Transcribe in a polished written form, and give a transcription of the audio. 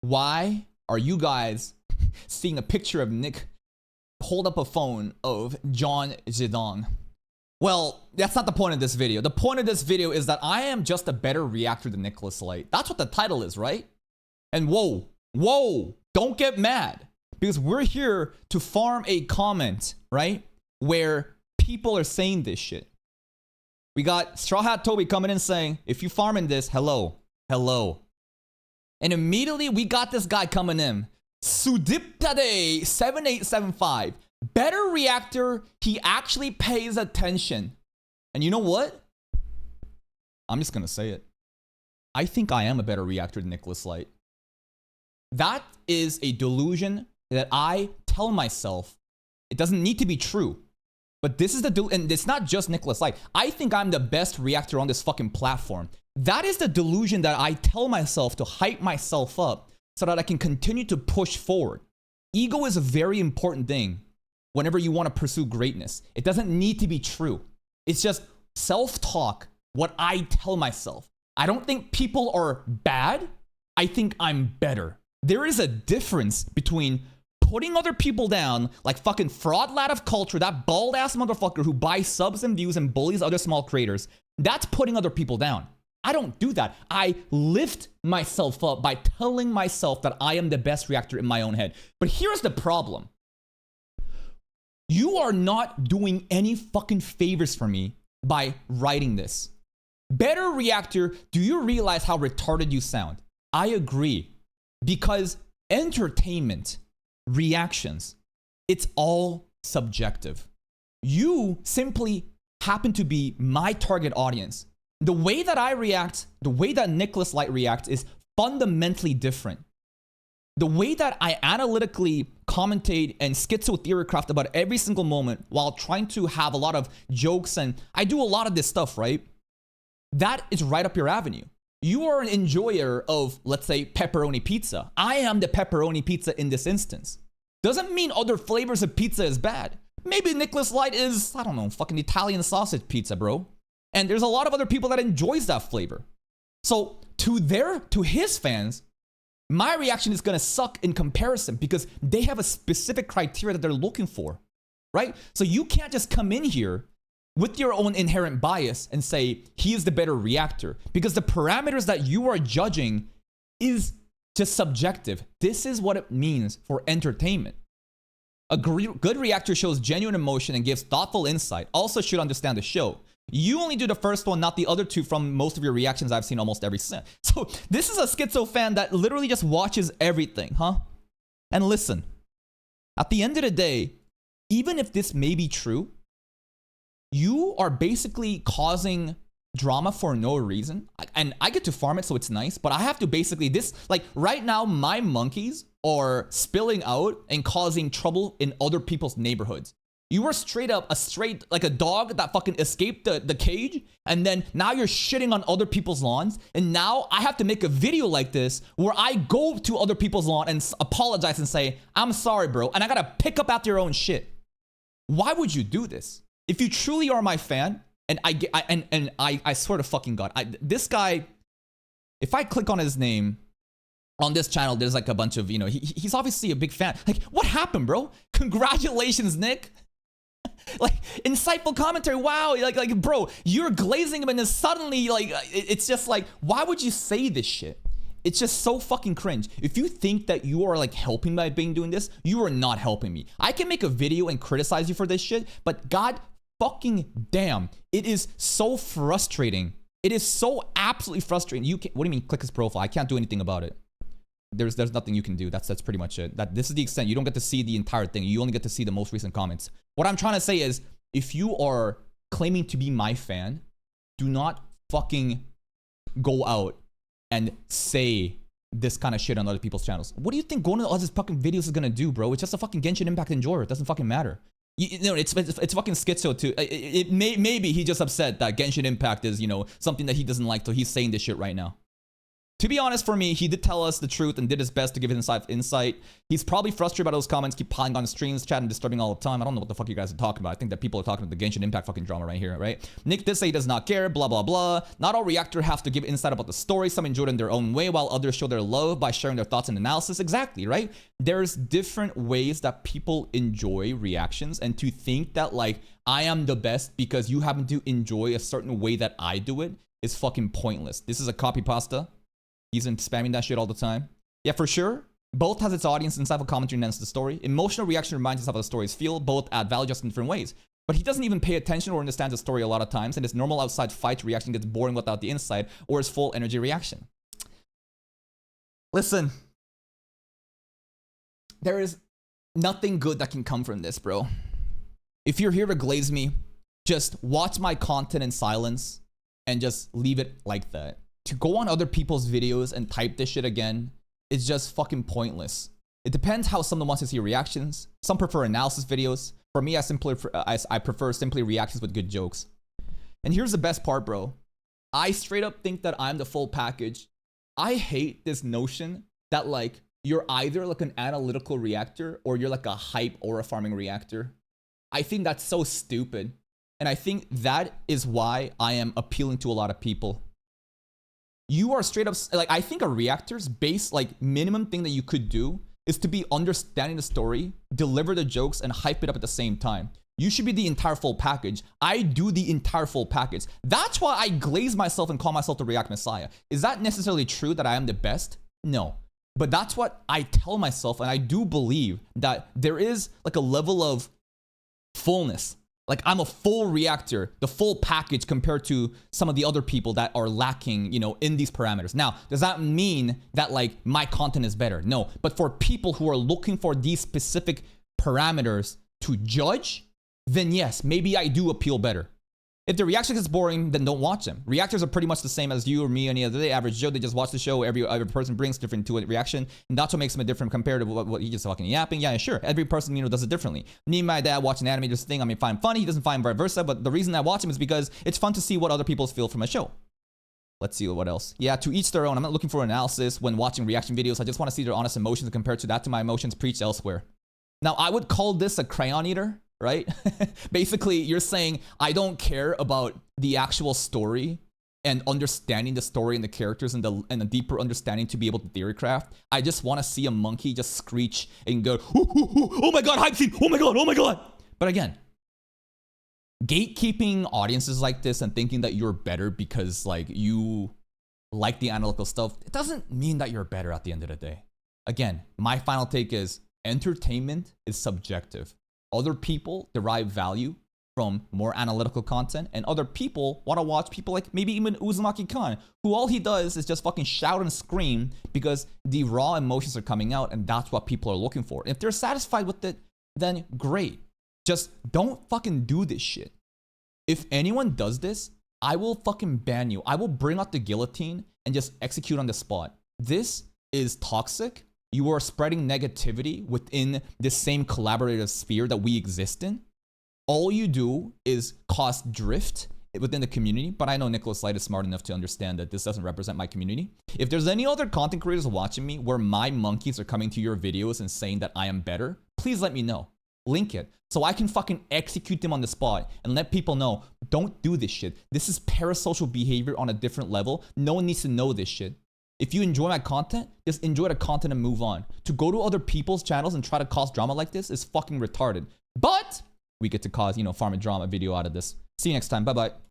Why are you guys seeing a picture of Nick hold up a phone of John Zedong? Well, that's not the point of this video. The point of this video is that I am just a better reactor than Nicholas Light. That's what the title is, right? And whoa, don't get mad. Because we're here to farm a comment, right? Where people are saying this shit. We got Straw Hat Toby coming in saying, if you farming this, hello. And immediately we got this guy coming in. Sudiptade7875. Better reactor, he actually pays attention. And you know what? I'm just gonna say it. I think I am a better reactor than Nicholas Light. That is a delusion that I tell myself. It doesn't need to be true. But this is the and it's not just Nicholas Light. I think I'm the best reactor on this fucking platform. That is the delusion that I tell myself to hype myself up so that I can continue to push forward. Ego is a very important thing whenever you want to pursue greatness. It doesn't need to be true. It's just self-talk, what I tell myself. I don't think people are bad. I think I'm better. There is a difference between putting other people down, like fucking fraud lad of culture, that bald ass motherfucker who buys subs and views and bullies other small creators. That's putting other people down. I don't do that. I lift myself up by telling myself that I am the best reactor in my own head. But here's the problem. You are not doing any fucking favors for me by writing this. Better reactor, do you realize how retarded you sound? I agree. Because entertainment, reactions, it's all subjective. You simply happen to be my target audience. The way that I react, the way that Nicholas Light reacts is fundamentally different. The way that I analytically commentate and schizo-theorycraft about every single moment while trying to have a lot of jokes, and I do a lot of this stuff, right? That is right up your avenue. You are an enjoyer of, let's say, pepperoni pizza. I am the pepperoni pizza in this instance. Doesn't mean other flavors of pizza is bad. Maybe Nicholas Light is, I don't know, fucking Italian sausage pizza, bro. And there's a lot of other people that enjoys that flavor. So to his fans, my reaction is gonna suck in comparison because they have a specific criteria that they're looking for, right? So you can't just come in here with your own inherent bias and say he is the better reactor, because the parameters that you are judging is just subjective. This is what it means for entertainment. A good reactor shows genuine emotion and gives thoughtful insight. Also should understand the show. You only do the first one, not the other two from most of your reactions I've seen almost every since. So this is a schizo fan that literally just watches everything, huh? And listen, at the end of the day, even if this may be true, you are basically causing drama for no reason. And I get to farm it, so it's nice, but I have to basically like right now, my monkeys are spilling out and causing trouble in other people's neighborhoods. You are straight up like a dog that fucking escaped the cage, and then now you're shitting on other people's lawns, and now I have to make a video like this where I go to other people's lawn and apologize and say, I'm sorry, bro, and I gotta pick up after your own shit. Why would you do this? If you truly are my fan, and I swear to fucking God, this guy, if I click on his name on this channel, there's like a bunch of, you know, he's obviously a big fan. Like, what happened, bro? Congratulations, Nick. Like, insightful commentary. Wow, like, bro, you're glazing him, and then suddenly, like, it's just like, why would you say this shit? It's just so fucking cringe. If you think that you are like helping by doing this, you are not helping me. I can make a video and criticize you for this shit, but God fucking damn, it is so frustrating. It is so absolutely frustrating. You can't, what do you mean click his profile? I can't do anything about it. There's nothing you can do. That's pretty much it. This is the extent. You don't get to see the entire thing. You only get to see the most recent comments. What I'm trying to say is, if you are claiming to be my fan, do not fucking go out and say this kind of shit on other people's channels. What do you think going to all these fucking videos is gonna do, bro? It's just a fucking Genshin Impact enjoyer. It doesn't fucking matter. You know, it's fucking schizo too. Maybe he just upset that Genshin Impact is, you know, something that he doesn't like, so he's saying this shit right now. To be honest, for me, he did tell us the truth and did his best to give his insight. He's probably frustrated by those comments, keep piling on streams, chatting, disturbing all the time. I don't know what the fuck you guys are talking about. I think that people are talking about the Genshin Impact fucking drama right here, right? Nick did say he does not care, blah, blah, blah. Not all reactor have to give insight about the story. Some enjoy it in their own way, while others show their love by sharing their thoughts and analysis. Exactly, right? There's different ways that people enjoy reactions, and to think that, like, I am the best because you happen to enjoy a certain way that I do it is fucking pointless. This is a copy pasta. He's been spamming that shit all the time. Yeah, for sure. Both has its audience, insightful commentary, and ends the story. Emotional reaction reminds us of how the stories feel. Both add value just in different ways. But he doesn't even pay attention or understand the story a lot of times, and his normal outside fight reaction gets boring without the insight or his full energy reaction. Listen. There is nothing good that can come from this, bro. If you're here to glaze me, just watch my content in silence and just leave it like that. To go on other people's videos and type this shit again is just fucking pointless. It depends how someone wants to see reactions. Some prefer analysis videos. For me, I prefer simply reactions with good jokes. And here's the best part, bro. I straight up think that I'm the full package. I hate this notion that, like, you're either like an analytical reactor or you're like a hype aura farming reactor. I think that's so stupid. And I think that is why I am appealing to a lot of people. You are straight up, like, I think a reactor's base, like, minimum thing that you could do is to be understanding the story, deliver the jokes, and hype it up at the same time. You should be the entire full package. I do the entire full package. That's why I glaze myself and call myself the React Messiah. Is that necessarily true that I am the best? No. But that's what I tell myself, and I do believe that there is, like, a level of fullness. Like, I'm a full reactor, the full package compared to some of the other people that are lacking, you know, in these parameters. Now, does that mean that, like, my content is better? No. But for people who are looking for these specific parameters to judge, then yes, maybe I do appeal better. If the reaction gets boring, then don't watch them. Reactors are pretty much the same as you or me any other day. Average Joe, they just watch the show. Every person brings different to a reaction. And that's what makes them a different compared to what he just fucking yapping. Yeah, sure. Every person, you know, does it differently. Me and my dad watch an anime, just thing I may find funny. He doesn't find vice versa. But the reason I watch him is because it's fun to see what other people feel from a show. Let's see what else. Yeah, to each their own. I'm not looking for analysis when watching reaction videos. I just want to see their honest emotions compared to that to my emotions preached elsewhere. Now, I would call this a crayon eater. Right? Basically, you're saying, I don't care about the actual story and understanding the story and the characters and the deeper understanding to be able to theory craft. I just want to see a monkey just screech and go, ooh, ooh, ooh, oh my god, hype scene, oh my god, oh my god. But again, gatekeeping audiences like this and thinking that you're better because, like, you like the analytical stuff, it doesn't mean that you're better at the end of the day. Again, my final take is entertainment is subjective. Other people derive value from more analytical content, and other people want to watch people like maybe even Uzumaki Khan, who all he does is just fucking shout and scream because the raw emotions are coming out, and that's what people are looking for. If they're satisfied with it, then great. Just don't fucking do this shit. If anyone does this, I will fucking ban you. I will bring out the guillotine and just execute on the spot. This is toxic. You are spreading negativity within the same collaborative sphere that we exist in. All you do is cause drift within the community, but I know Nicholas Light is smart enough to understand that this doesn't represent my community. If there's any other content creators watching me where my monkeys are coming to your videos and saying that I am better, please let me know. Link it so I can fucking execute them on the spot and let people know, don't do this shit. This is parasocial behavior on a different level. No one needs to know this shit. If you enjoy my content, just enjoy the content and move on. To go to other people's channels and try to cause drama like this is fucking retarded. But we get to cause, you know, farm a drama video out of this. See you next time. Bye-bye.